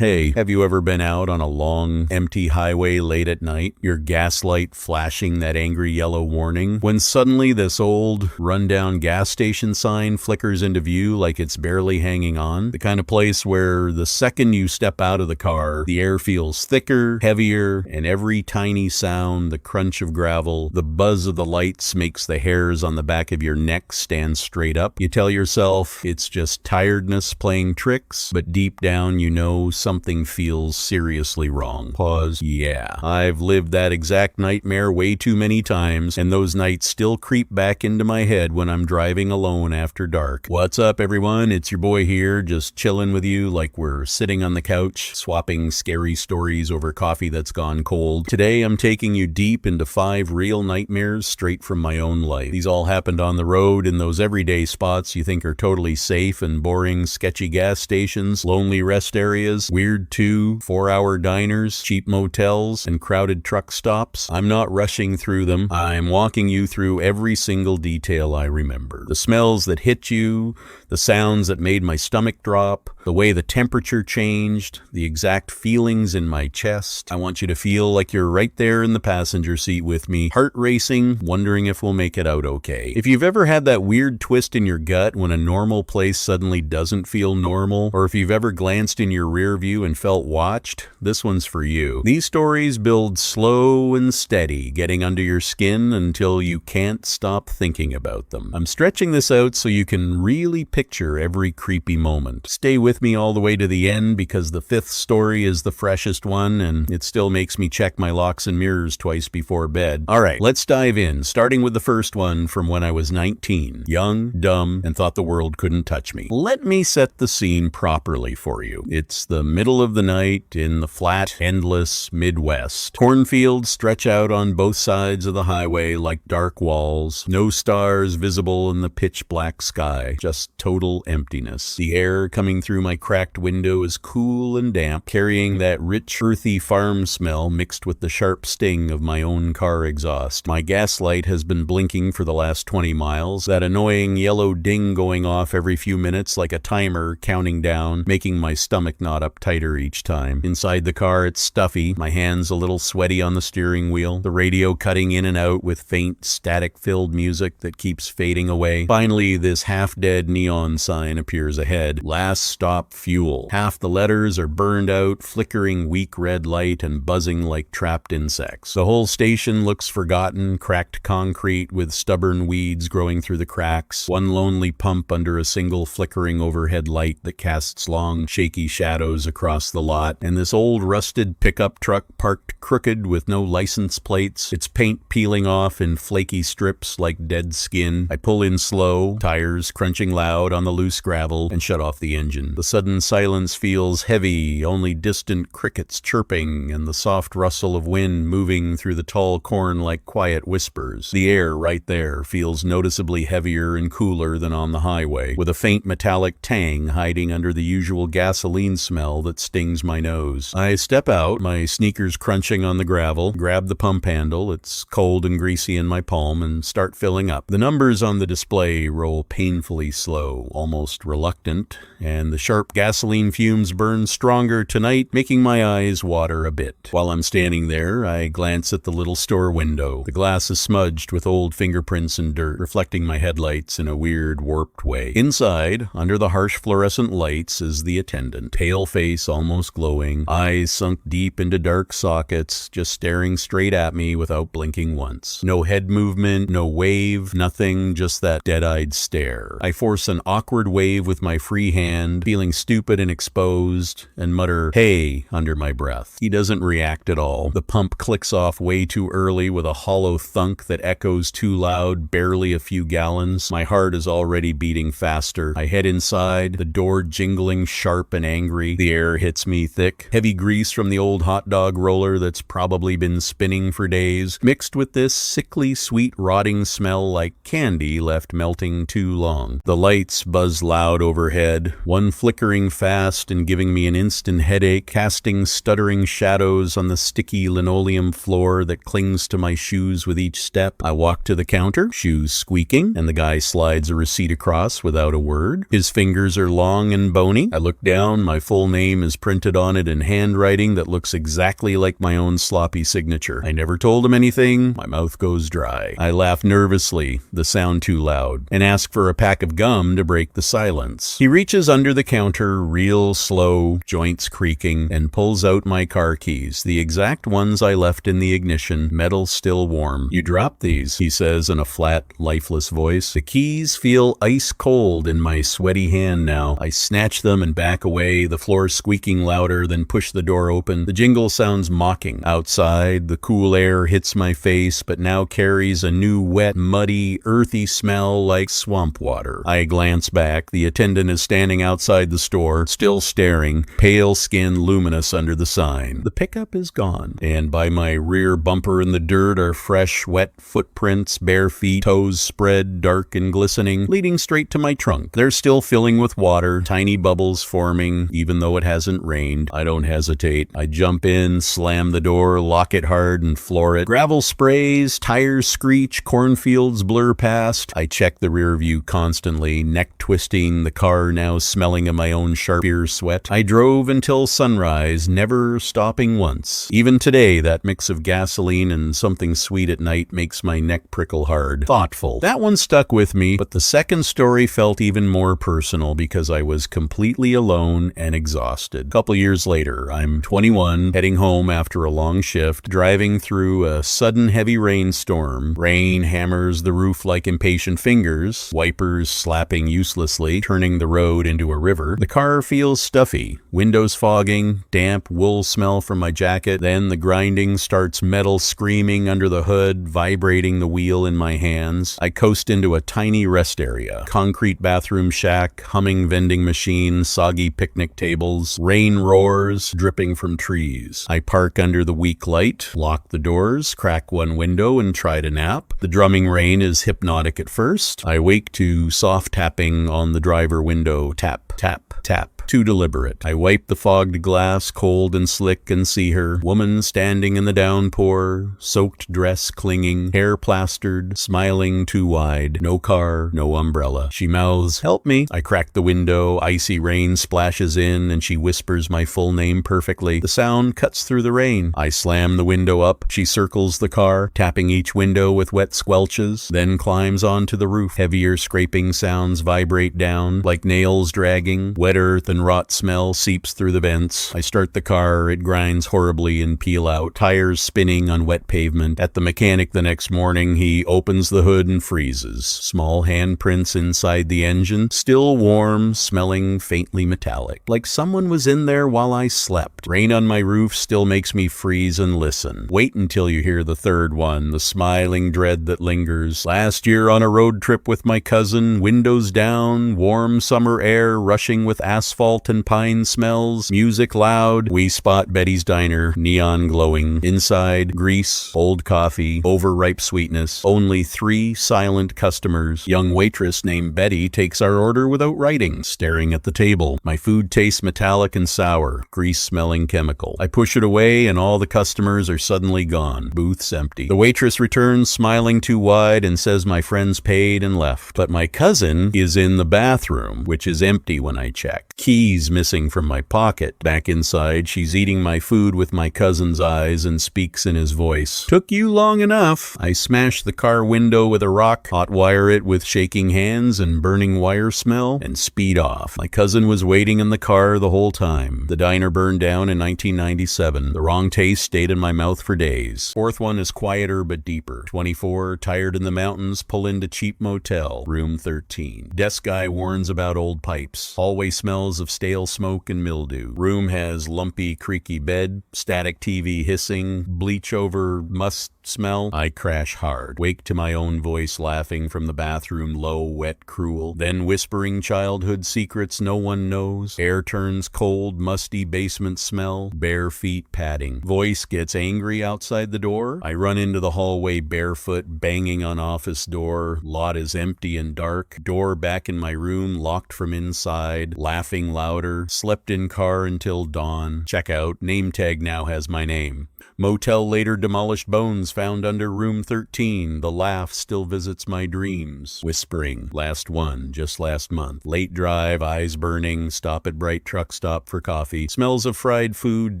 Hey, have you ever been out on a long, empty highway late at night, your gaslight flashing that angry yellow warning, when suddenly this old, rundown gas station sign flickers into view like it's barely hanging on? The kind of place where the second you step out of the car, the air feels thicker, heavier, and every tiny sound, the crunch of gravel, the buzz of the lights makes the hairs on the back of your neck stand straight up. You tell yourself it's just tiredness playing tricks, but deep down you know something feels seriously wrong. Pause. Yeah, I've lived that exact nightmare way too many times, and those nights still creep back into my head when I'm driving alone after dark. What's up, everyone? It's your boy here, just chilling with you like we're sitting on the couch, swapping scary stories over coffee that's gone cold. Today, I'm taking you deep into 5 real nightmares straight from my own life. These all happened on the road in those everyday spots you think are totally safe and boring, sketchy gas stations, lonely rest areas, weird 2-4-hour diners, cheap motels, and crowded truck stops. I'm not rushing through them. I'm walking you through every single detail I remember. The smells that hit you, the sounds that made my stomach drop, the way the temperature changed, the exact feelings in my chest. I want you to feel like you're right there in the passenger seat with me, heart racing, wondering if we'll make it out okay. If you've ever had that weird twist in your gut when a normal place suddenly doesn't feel normal, or if you've ever glanced in your rear view and felt watched, this one's for you. These stories build slow and steady, getting under your skin until you can't stop thinking about them. I'm stretching this out so you can really picture every creepy moment. Stay with me all the way to the end because the 5th story is the freshest one and it still makes me check my locks and mirrors twice before bed. Alright, let's dive in, starting with the first one from when I was 19. Young, dumb, and thought the world couldn't touch me. Let me set the scene properly for you. It's the middle of the night in the flat, endless Midwest. Cornfields stretch out on both sides of the highway like dark walls. No stars visible in the pitch black sky. Just total emptiness. The air coming through my cracked window is cool and damp, carrying that rich, earthy farm smell mixed with the sharp sting of my own car exhaust. My gas light has been blinking for the last 20 miles, that annoying yellow ding going off every few minutes like a timer counting down, making my stomach knot up tighter each time. Inside the car, it's stuffy, my hands a little sweaty on the steering wheel, the radio cutting in and out with faint, static-filled music that keeps fading away. Finally, this half-dead neon sign appears ahead. Last stop fuel. Half the letters are burned out, flickering weak red light and buzzing like trapped insects. The whole station looks forgotten, cracked concrete with stubborn weeds growing through the cracks, one lonely pump under a single flickering overhead light that casts long, shaky shadows across the lot, and this old rusted pickup truck parked crooked with no license plates, its paint peeling off in flaky strips like dead skin. I pull in slow, tires crunching loud on the loose gravel, and shut off the engine. The sudden silence feels heavy, only distant crickets chirping and the soft rustle of wind moving through the tall corn like quiet whispers. The air right there feels noticeably heavier and cooler than on the highway, with a faint metallic tang hiding under the usual gasoline smell that stings my nose. I step out, my sneakers crunching on the gravel, grab the pump handle, it's cold and greasy in my palm, and start filling up. The numbers on the display roll painfully slow, almost reluctant, and the sharp gasoline fumes burn stronger tonight, making my eyes water a bit. While I'm standing there, I glance at the little store window. The glass is smudged with old fingerprints and dirt, reflecting my headlights in a weird, warped way. Inside, under the harsh fluorescent lights, is the attendant. Pale face almost glowing, eyes sunk deep into dark sockets, just staring straight at me without blinking once. No head movement, no wave, nothing, just that dead-eyed stare. I force an awkward wave with my free hand, feeling stupid and exposed, and mutter, "Hey," under my breath. He doesn't react at all. The pump clicks off way too early with a hollow thunk that echoes too loud, barely a few gallons. My heart is already beating faster. I head inside, the door jingling sharp and angry. The air hits me thick. Heavy grease from the old hot dog roller that's probably been spinning for days, mixed with this sickly sweet rotting smell like candy left melting too long. The lights buzz loud overhead, one flickering fast and giving me an instant headache, casting stuttering shadows on the sticky linoleum floor that clings to my shoes with each step. I walk to the counter, shoes squeaking, and the guy slides a receipt across without a word. His fingers are long and bony. I look down, my full name name is printed on it in handwriting that looks exactly like my own sloppy signature. I never told him anything. My mouth goes dry. I laugh nervously, the sound too loud, and ask for a pack of gum to break the silence. He reaches under the counter, real slow, joints creaking, and pulls out my car keys, the exact ones I left in the ignition, metal still warm. "You dropped these," he says in a flat, lifeless voice. The keys feel ice cold in my sweaty hand now. I snatch them and back away, the floor squeaking louder, then push the door open. The jingle sounds mocking. Outside, the cool air hits my face, but now carries a new wet, muddy, earthy smell like swamp water. I glance back. The attendant is standing outside the store, still staring, pale skin luminous under the sign. The pickup is gone, and by my rear bumper in the dirt are fresh, wet footprints, bare feet, toes spread, dark and glistening, leading straight to my trunk. They're still filling with water, tiny bubbles forming, even though it hasn't rained. I don't hesitate. I jump in, slam the door, lock it hard, and floor it. Gravel sprays, tires screech, cornfields blur past. I check the rear view constantly, neck twisting, the car now smelling of my own sharp ear sweat. I drove until sunrise, never stopping once. Even today, that mix of gasoline and something sweet at night makes my neck prickle hard. Thoughtful. That one stuck with me, but the second story felt even more personal because I was completely alone and exhausted. A couple years later, I'm 21, heading home after a long shift, driving through a sudden heavy rainstorm. Rain hammers the roof like impatient fingers, wipers slapping uselessly, turning the road into a river. The car feels stuffy, windows fogging, damp wool smell from my jacket. Then the grinding starts, metal screaming under the hood, vibrating the wheel in my hands. I coast into a tiny rest area. Concrete bathroom shack, humming vending machine, soggy picnic tables, rain roars dripping from trees. I park under the weak light, lock the doors, crack one window, and try to nap. The drumming rain is hypnotic at first. I wake to soft tapping on the driver window. Tap, tap, tap. Too deliberate. I wipe the fogged glass, cold and slick, and see her. Woman standing in the downpour, soaked dress clinging, hair plastered, smiling too wide. No car, no umbrella. She mouths, "Help me." I crack the window, icy rain splashes in, and she whispers my full name perfectly. The sound cuts through the rain. I slam the window up. She circles the car, tapping each window with wet squelches, then climbs onto the roof. Heavier scraping sounds vibrate down, like nails dragging. Wet earth and rot smell seeps through the vents. I start the car. It grinds horribly and peel out. Tires spinning on wet pavement. At the mechanic the next morning, he opens the hood and freezes. Small handprints inside the engine, still warm, smelling faintly metallic, like someone was in there while I slept. Rain on my roof still makes me freeze and listen. Wait until you hear the third one, the smiling dread that lingers. Last year on a road trip with my cousin, windows down, warm summer air rushing with asphalt and pine smells, music loud. We spot Betty's Diner, neon glowing. Inside, grease, old coffee, overripe sweetness. Only 3 silent customers. Young waitress named Betty takes our order without writing, staring at the table. My food tastes metallic and sour, grease-smelling chemical. I push it away and all the customers are suddenly gone. Booth's empty. The waitress returns, smiling too wide, and says my friends paid and left. But my cousin is in the bathroom, which is empty when I check. Keys missing from my pocket. Back inside, she's eating my food with my cousin's eyes and speaks in his voice. "Took you long enough." I smash the car window with a rock, hotwire it with shaking hands and burning wire smell, and speed off. My cousin was waiting in the car the whole time. The diner burned down in 1997. The wrong taste stayed in my mouth for days. Fourth one is quieter but deeper. 24, tired in the mountains, pull into cheap motel. Room 13. Desk guy warns about old pipes. Hallway smells of stale smoke and mildew. Room has lumpy, creaky bed, static TV hissing, bleach over must smell. I crash hard. Wake to my own voice laughing from the bathroom, low, wet, cruel. Then whispering childhood secrets no one knows. Air turns cold, musty basement smell. Bare feet padding. Voice gets angry outside the door. I run into the hallway barefoot, banging on office door. Lot is empty and dark. Door back in my room, locked from inside. Laughing louder. Slept in car until dawn. Check out. Name tag now has my name. Motel later demolished, bones found under room 13. The laugh still visits my dreams. Whispering, last one, just last month. Late drive, eyes burning, stop at bright truck stop for coffee. Smells of fried food,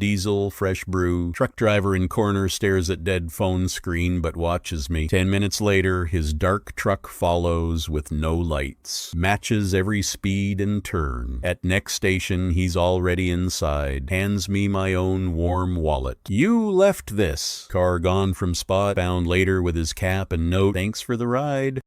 diesel, fresh brew. Truck driver in corner stares at dead phone screen but watches me. 10 minutes later, his dark truck follows with no lights. Matches every speed and turn. At next station, he's already inside. Hands me my own warm wallet. You left this. Car gone from spot. Found later with his cap and note. Thanks for the ride.